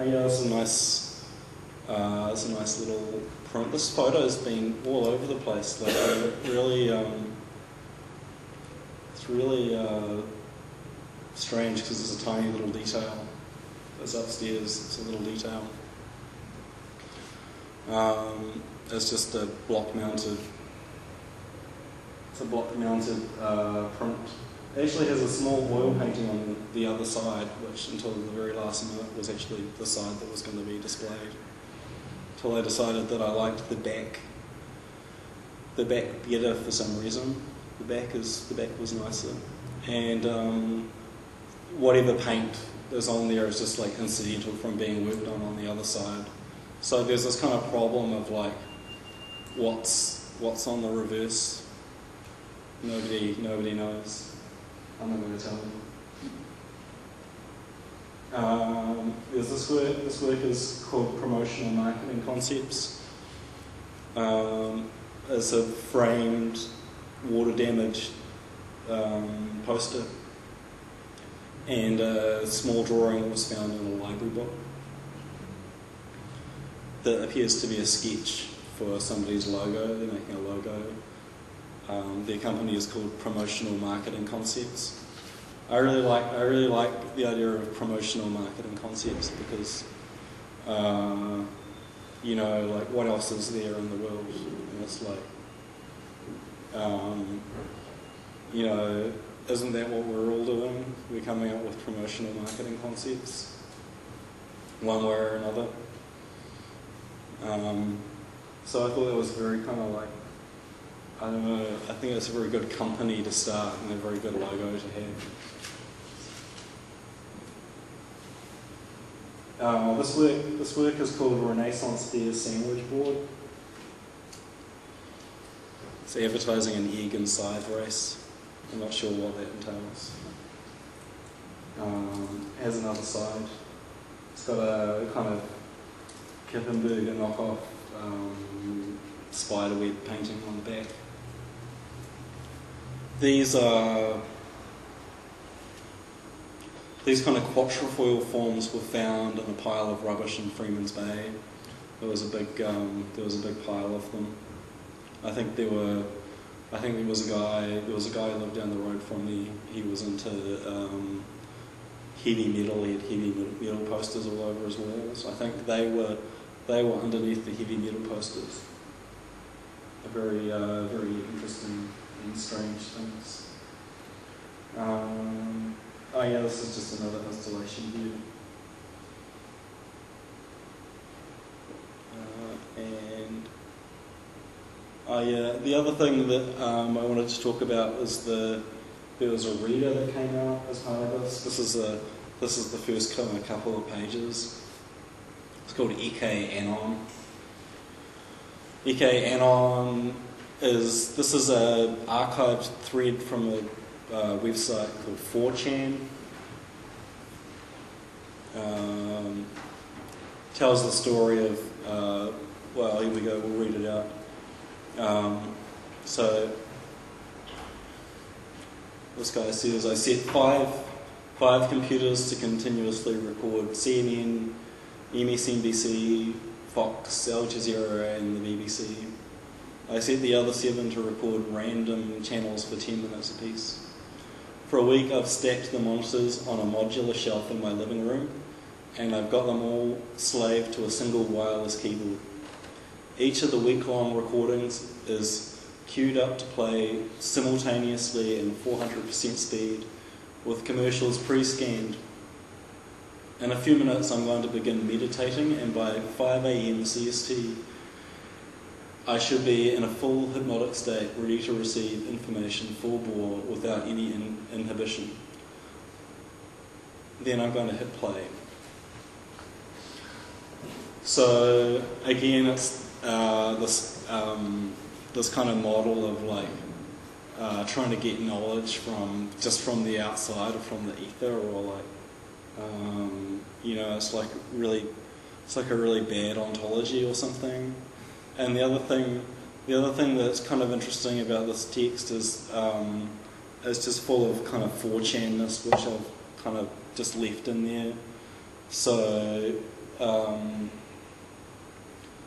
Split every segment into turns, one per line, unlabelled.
yeah, it's a nice little print. This photo's been all over the place. Like, really, it's really strange because it's a tiny little detail. It's upstairs. It's a little detail. It's just a block-mounted. It's a block-mounted print. It actually has a small oil painting on the other side, which until the very last minute was actually the side that was going to be displayed. Until I decided that I liked the back better for some reason. The back was nicer, and whatever paint is on there is just like incidental from being worked on the other side. So there's this kind of problem of like, what's on the reverse? Nobody knows. I'm not going to tell you. There's this work. This work is called Promotional Marketing Concepts. It's a framed, water-damaged poster, and a small drawing was found in a library book that appears to be a sketch for somebody's logo. They're making a logo. Their company is called Promotional Marketing Concepts. I really like the idea of promotional marketing concepts because, you know, like what else is there in the world? And it's like, you know, isn't that what we're all doing? We're coming up with promotional marketing concepts, one way or another. So I thought that was very kind of like, I don't know, I think it's a very good company to start and a very good logo to have. This work is called Renaissance Beer Sandwich Board. It's advertising an egg and scythe race. I'm not sure what that entails. Has another side. It's got a kind of Kippenberger knockoff spiderweb painting on the back. These kind of quatrefoil forms were found in a pile of rubbish in Freeman's Bay. There was a big pile of them. I think there was a guy who lived down the road from me. He was into heavy metal. He had heavy metal posters all over his walls. I think they were underneath the heavy metal posters. Very interesting and strange things. Oh yeah, this is just another installation view. The other thing that I wanted to talk about is there was a reader that came out as part of this. This is the first kind of couple of pages. It's called EK Anon. EK Anon is an archived thread from a website called 4chan. Tells the story of, well, here we go, we'll read it out. So, this guy says, I set five computers to continuously record CNN, MSNBC, Fox, Al Jazeera and the BBC. I set the other 7 to record random channels for 10 minutes apiece. For a week I've stacked the monitors on a modular shelf in my living room, and I've got them all slaved to a single wireless keyboard. Each of the week-long recordings is queued up to play simultaneously in 400% speed, with commercials pre-scanned. In a few minutes I'm going to begin meditating, and by 5 AM CST I should be in a full hypnotic state, ready to receive information full bore without any inhibition. Then I'm going to hit play. So again, it's this kind of model of like trying to get knowledge from the outside or from the ether, or like you know, it's like a really bad ontology or something. And the other thing that's kind of interesting about this text is it's just full of kind of 4chan-ness, which I've kind of just left in there. So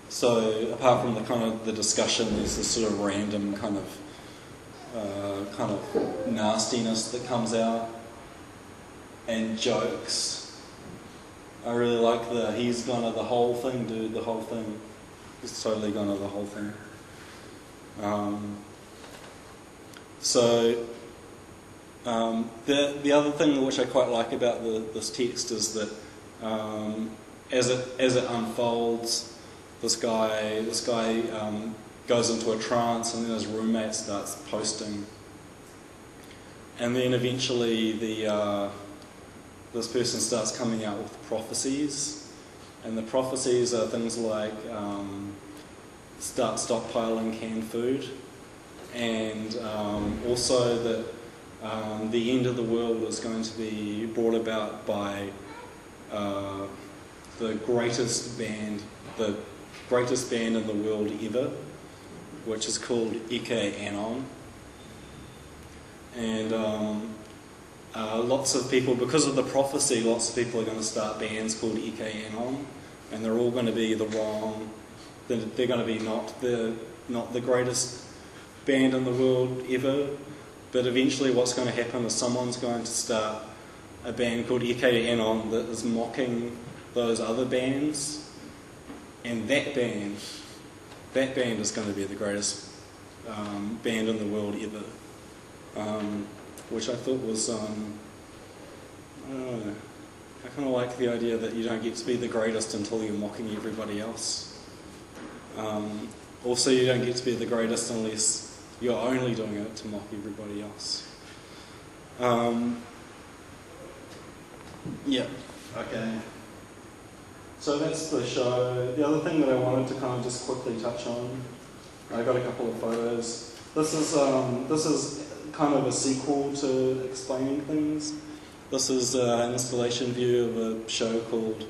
So apart from the kind of the discussion, there's this sort of random kind of nastiness that comes out, and jokes. I really like he's gonna the whole thing, dude, the whole thing. He's totally gonna the whole thing. The other thing which I quite like about this text is that as it unfolds, this guy goes into a trance, and then his roommate starts posting, and then eventually this person starts coming out with prophecies, and the prophecies are things like start stockpiling canned food, and also that the end of the world is going to be brought about by the greatest band in the world ever, which is called Anon. And lots of people, because of the prophecy, lots of people are going to start bands called Anon, and they're all going to be they're going to be not the greatest band in the world ever, but eventually what's going to happen is someone's going to start a band called Anon that is mocking those other bands, and that band is going to be the greatest band in the world ever, which I thought was, I don't know, I kind of like the idea that you don't get to be the greatest until you're mocking everybody else. Also, you don't get to be the greatest unless you're only doing it to mock everybody else. Yeah, okay. So that's the show. The other thing that I wanted to kind of just quickly touch on, I got a couple of photos. This is kind of a sequel to Explaining Things. This is an installation view of a show called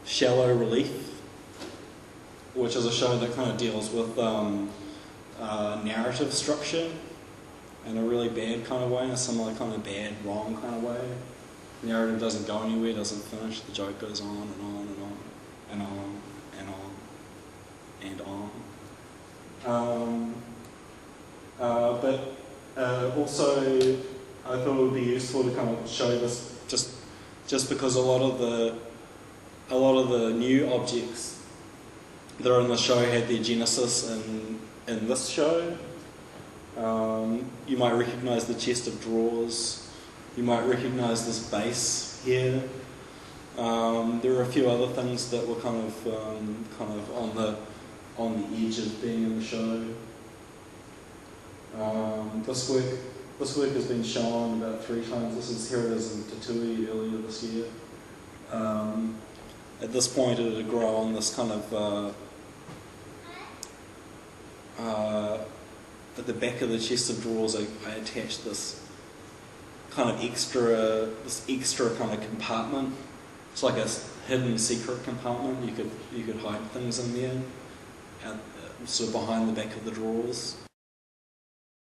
Shallow Relief, which is a show that kind of deals with narrative structure in a really bad kind of way, a similar kind of bad, wrong kind of way. The narrative doesn't go anywhere, doesn't finish, the joke goes on and on and on and on and on and on. But also, I thought it would be useful to kind of show this just because a lot of the new objects that are in the show had their genesis in this show. You might recognise the chest of drawers. You might recognise this base here. There are a few other things that were kind of on the edge of being in the show. This work has been shown about 3 times. Here it is in Tatui earlier this year. At this point, it had grown this kind of at the back of the chest of drawers. I attached this kind of extra kind of compartment. It's like a hidden secret compartment. You could hide things in there, sort of behind the back of the drawers.